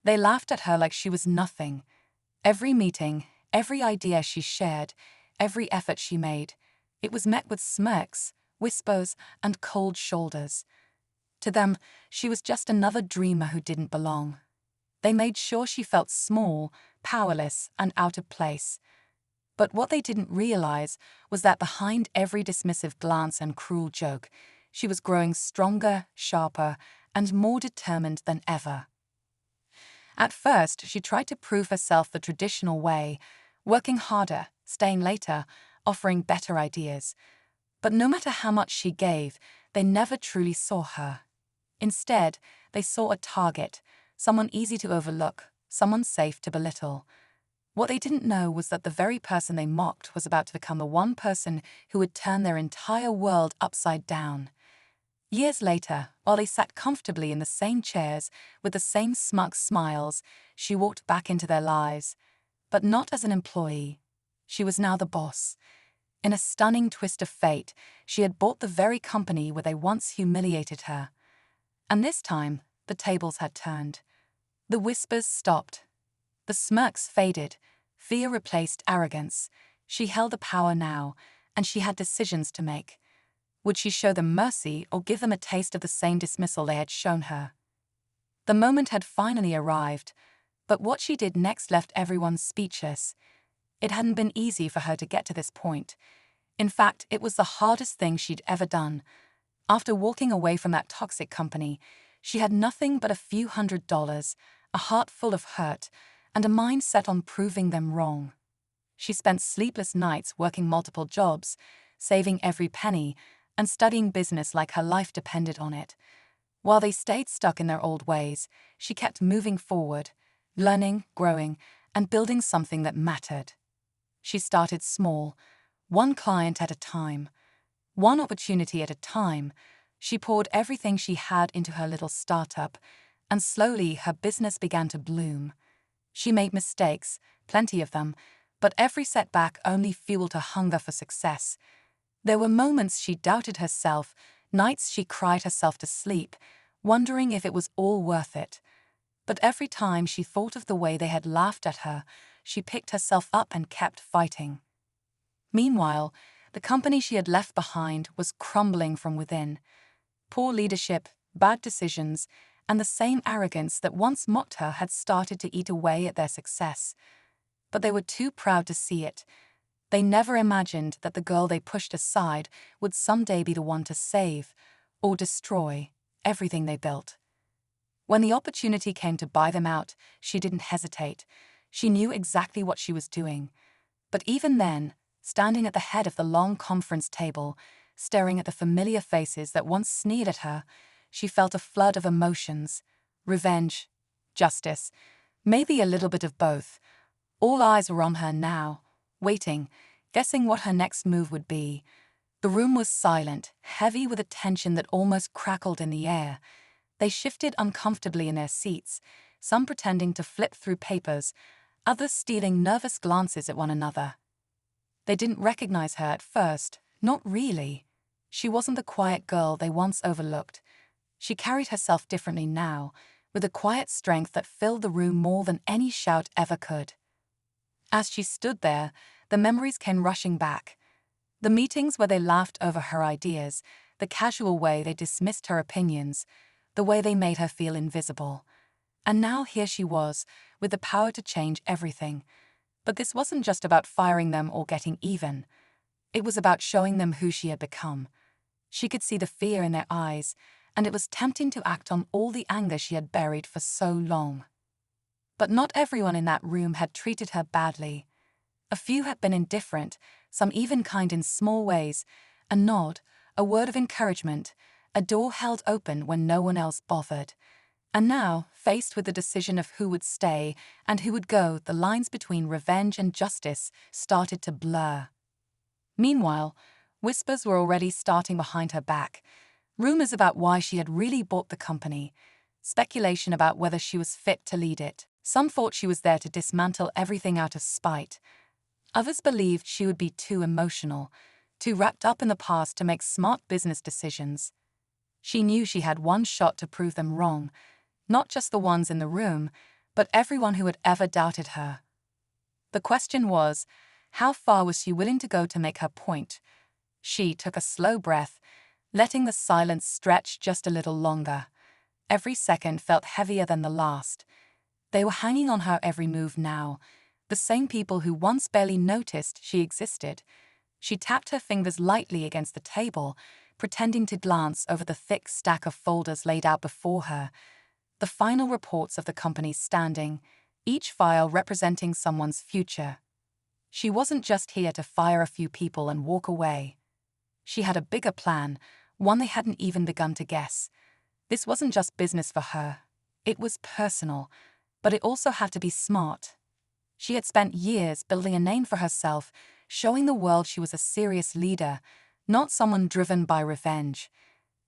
They laughed at her like she was nothing. Every meeting, every idea she shared, every effort she made, it was met with smirks, whispers, and cold shoulders. To them, she was just another dreamer who didn't belong. They made sure she felt small, powerless, and out of place. But what they didn't realize was that behind every dismissive glance and cruel joke, she was growing stronger, sharper, and more determined than ever. At first, she tried to prove herself the traditional way, working harder, staying later, offering better ideas. But no matter how much she gave, they never truly saw her. Instead, they saw a target, someone easy to overlook, someone safe to belittle. What they didn't know was that the very person they mocked was about to become the one person who would turn their entire world upside down. Years later, while they sat comfortably in the same chairs with the same smug smiles, she walked back into their lives. But not as an employee. She was now the boss. In a stunning twist of fate, she had bought the very company where they once humiliated her. And this time, the tables had turned. The whispers stopped. The smirks faded. Fear replaced arrogance. She held the power now, and she had decisions to make. Would she show them mercy or give them a taste of the same dismissal they had shown her? The moment had finally arrived, but what she did next left everyone speechless. It hadn't been easy for her to get to this point. In fact, it was the hardest thing she'd ever done. After walking away from that toxic company, she had nothing but a few $100s, a heart full of hurt, and a mind set on proving them wrong. She spent sleepless nights working multiple jobs, saving every penny, and studying business like her life depended on it. While they stayed stuck in their old ways, she kept moving forward, learning, growing, and building something that mattered. She started small, one client at a time. One opportunity at a time, she poured everything she had into her little startup, and slowly her business began to bloom. She made mistakes, plenty of them, but every setback only fueled her hunger for success. There were moments she doubted herself, nights she cried herself to sleep, wondering if it was all worth it. But every time she thought of the way they had laughed at her, she picked herself up and kept fighting. Meanwhile, the company she had left behind was crumbling from within. Poor leadership, bad decisions, and the same arrogance that once mocked her had started to eat away at their success. But they were too proud to see it. They never imagined that the girl they pushed aside would someday be the one to save, or destroy, everything they built. When the opportunity came to buy them out, she didn't hesitate. She knew exactly what she was doing. But even then, standing at the head of the long conference table, staring at the familiar faces that once sneered at her, she felt a flood of emotions. Revenge, justice, maybe a little bit of both. All eyes were on her now, waiting, guessing what her next move would be. The room was silent, heavy with a tension that almost crackled in the air. They shifted uncomfortably in their seats, some pretending to flip through papers, others stealing nervous glances at one another. They didn't recognize her at first, not really. She wasn't the quiet girl they once overlooked. She carried herself differently now, with a quiet strength that filled the room more than any shout ever could. As she stood there, the memories came rushing back. The meetings where they laughed over her ideas, the casual way they dismissed her opinions, the way they made her feel invisible. And now here she was, with the power to change everything. But this wasn't just about firing them or getting even. It was about showing them who she had become. She could see the fear in their eyes, and it was tempting to act on all the anger she had buried for so long. But not everyone in that room had treated her badly. A few had been indifferent, some even kind in small ways, a nod, a word of encouragement, a door held open when no one else bothered. And now, faced with the decision of who would stay and who would go, the lines between revenge and justice started to blur. Meanwhile, whispers were already starting behind her back. Rumors about why she had really bought the company. Speculation about whether she was fit to lead it. Some thought she was there to dismantle everything out of spite. Others believed she would be too emotional, too wrapped up in the past to make smart business decisions. She knew she had one shot to prove them wrong, not just the ones in the room, but everyone who had ever doubted her. The question was, how far was she willing to go to make her point? She took a slow breath, letting the silence stretch just a little longer. Every second felt heavier than the last. They were hanging on her every move now, the same people who once barely noticed she existed. She tapped her fingers lightly against the table, pretending to glance over the thick stack of folders laid out before her. The final reports of the company's standing, each file representing someone's future. She wasn't just here to fire a few people and walk away. She had a bigger plan, one they hadn't even begun to guess. This wasn't just business for her. It was personal, but it also had to be smart. She had spent years building a name for herself, showing the world she was a serious leader, not someone driven by revenge.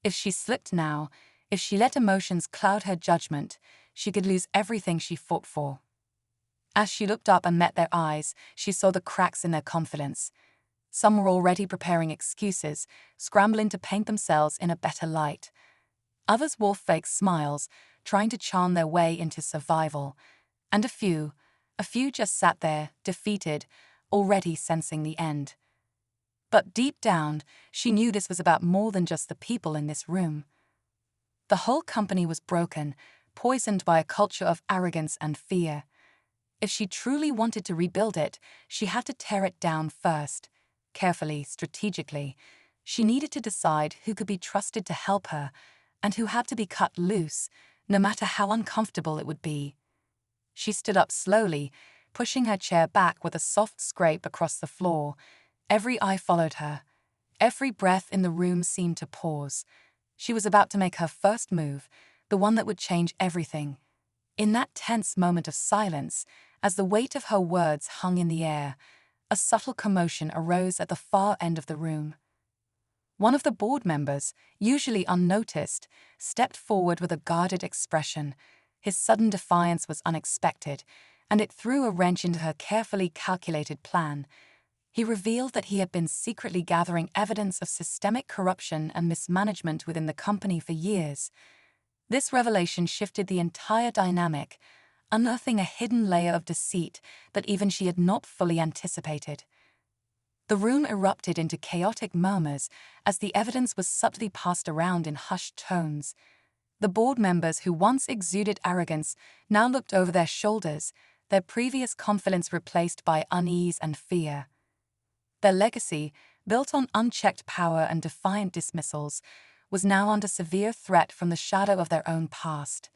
If she slipped now, if she let emotions cloud her judgment, she could lose everything she fought for. As she looked up and met their eyes, she saw the cracks in their confidence. Some were already preparing excuses, scrambling to paint themselves in a better light. Others wore fake smiles, trying to charm their way into survival. And a few just sat there, defeated, already sensing the end. But deep down, she knew this was about more than just the people in this room. The whole company was broken, poisoned by a culture of arrogance and fear. If she truly wanted to rebuild it, she had to tear it down first. Carefully, strategically. She needed to decide who could be trusted to help her, and who had to be cut loose, no matter how uncomfortable it would be. She stood up slowly, pushing her chair back with a soft scrape across the floor. Every eye followed her. Every breath in the room seemed to pause. She was about to make her first move, the one that would change everything. In that tense moment of silence, as the weight of her words hung in the air, a subtle commotion arose at the far end of the room. One of the board members, usually unnoticed, stepped forward with a guarded expression. His sudden defiance was unexpected, and it threw a wrench into her carefully calculated plan. He revealed that he had been secretly gathering evidence of systemic corruption and mismanagement within the company for years. This revelation shifted the entire dynamic, unearthing a hidden layer of deceit that even she had not fully anticipated. The room erupted into chaotic murmurs as the evidence was subtly passed around in hushed tones. The board members who once exuded arrogance now looked over their shoulders, their previous confidence replaced by unease and fear. Their legacy, built on unchecked power and defiant dismissals, was now under severe threat from the shadow of their own past.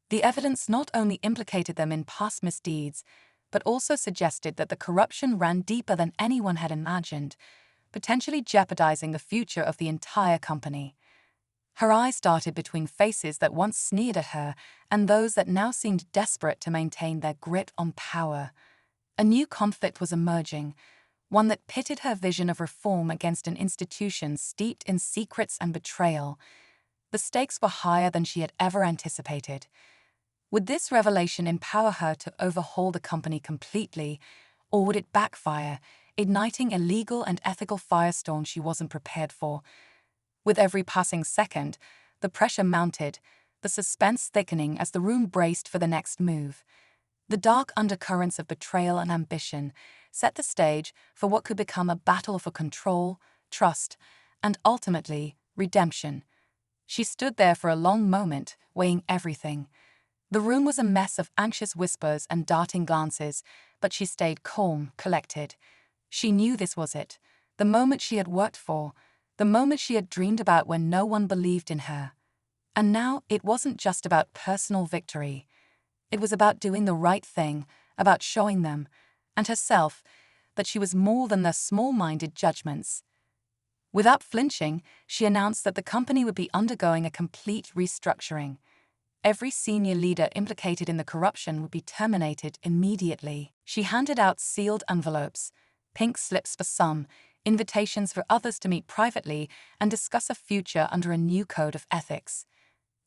The evidence not only implicated them in past misdeeds, but also suggested that the corruption ran deeper than anyone had imagined, potentially jeopardizing the future of the entire company. Her eyes darted between faces that once sneered at her and those that now seemed desperate to maintain their grip on power. A new conflict was emerging, one that pitted her vision of reform against an institution steeped in secrets and betrayal. The stakes were higher than she had ever anticipated. Would this revelation empower her to overhaul the company completely, or would it backfire, igniting a legal and ethical firestorm she wasn't prepared for? With every passing second, the pressure mounted, the suspense thickening as the room braced for the next move. The dark undercurrents of betrayal and ambition set the stage for what could become a battle for control, trust, and ultimately, redemption. She stood there for a long moment, weighing everything. The room was a mess of anxious whispers and darting glances, but she stayed calm, collected. She knew this was it, the moment she had worked for, the moment she had dreamed about when no one believed in her. And now it wasn't just about personal victory. It was about doing the right thing, about showing them, and herself, that she was more than their small-minded judgments. Without flinching, she announced that the company would be undergoing a complete restructuring. Every senior leader implicated in the corruption would be terminated immediately. She handed out sealed envelopes, pink slips for some, invitations for others to meet privately and discuss a future under a new code of ethics.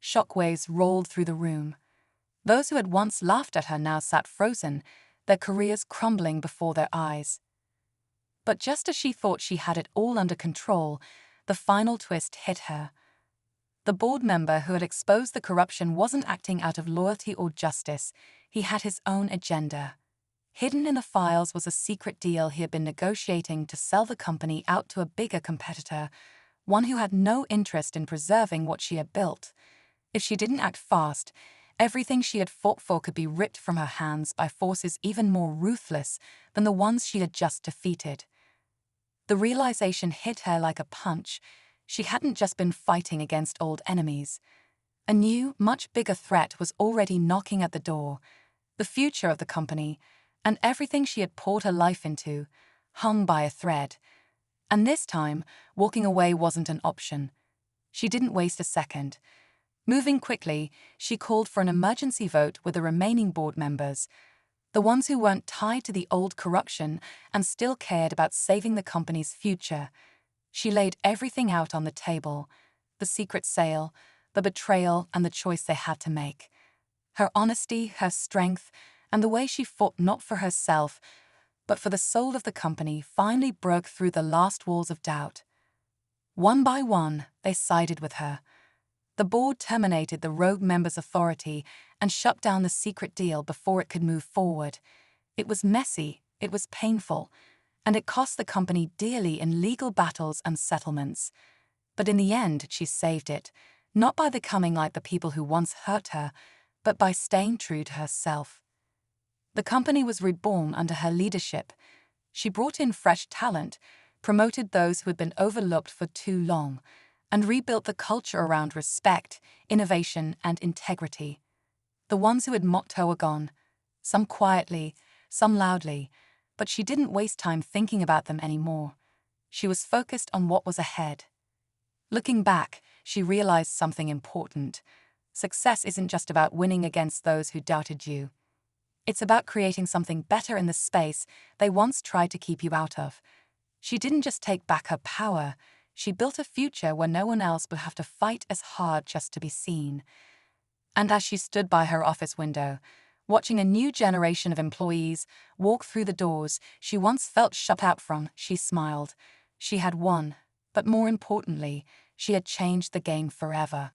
Shockwaves rolled through the room. Those who had once laughed at her now sat frozen, their careers crumbling before their eyes. But just as she thought she had it all under control, the final twist hit her. The board member who had exposed the corruption wasn't acting out of loyalty or justice. He had his own agenda. Hidden in the files was a secret deal he had been negotiating to sell the company out to a bigger competitor, one who had no interest in preserving what she had built. If she didn't act fast, everything she had fought for could be ripped from her hands by forces even more ruthless than the ones she had just defeated. The realization hit her like a punch. She hadn't just been fighting against old enemies. A new, much bigger threat was already knocking at the door. The future of the company, and everything she had poured her life into, hung by a thread. And this time, walking away wasn't an option. She didn't waste a second. Moving quickly, she called for an emergency vote with the remaining board members, the ones who weren't tied to the old corruption and still cared about saving the company's future. She laid everything out on the table: the secret sale, the betrayal, and the choice they had to make. Her honesty, her strength, and the way she fought not for herself, but for the soul of the company finally broke through the last walls of doubt. One by one, they sided with her. The board terminated the rogue member's authority and shut down the secret deal before it could move forward. It was messy, it was painful, and it cost the company dearly in legal battles and settlements. But in the end, she saved it, not by becoming like the people who once hurt her, but by staying true to herself. The company was reborn under her leadership. She brought in fresh talent, promoted those who had been overlooked for too long, and rebuilt the culture around respect, innovation, and integrity. The ones who had mocked her were gone, some quietly, some loudly, but she didn't waste time thinking about them anymore. She was focused on what was ahead. Looking back, she realized something important. Success isn't just about winning against those who doubted you. It's about creating something better in the space they once tried to keep you out of. She didn't just take back her power, she built a future where no one else would have to fight as hard just to be seen. And as she stood by her office window, watching a new generation of employees walk through the doors she once felt shut out from, she smiled. She had won, but more importantly, she had changed the game forever.